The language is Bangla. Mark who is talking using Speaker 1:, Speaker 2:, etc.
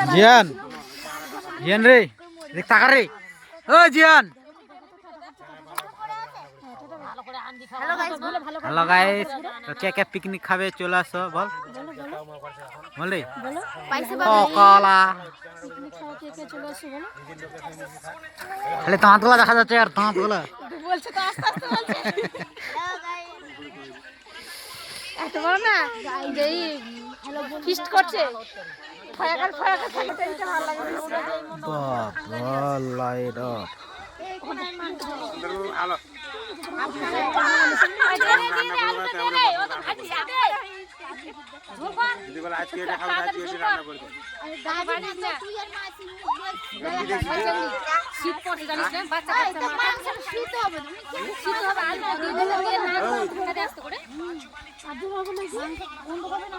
Speaker 1: জিয়ান জিয়ান রে দেখ টাকা রে ও জিয়ান। হ্যালো গাইস, কে কে পিকনিক খাবে চলে আসো বল বল রে কলা খালি দাঁতগুলা দেখা যাচ্ছে আর দাঁতগুলা
Speaker 2: বলছে তো আস্তে আস্তে বলছে এত বড় না যেই ফিস্ট করছে ফায়াকার ফায়াকার থাকতে এটা ভালো লাগে
Speaker 1: বাপ লাইট আপ
Speaker 3: আলো যদি বলে আজকে এটা খাবো আজকে এটা রান্না করে দেব
Speaker 2: শীত পড়ে জানিস না বাচ্চা কাচ্চা শীত হবে শীত হবে আলু দিয়ে দিলে না খাতে আসতে করে আদু হবে না বন্ধ করে না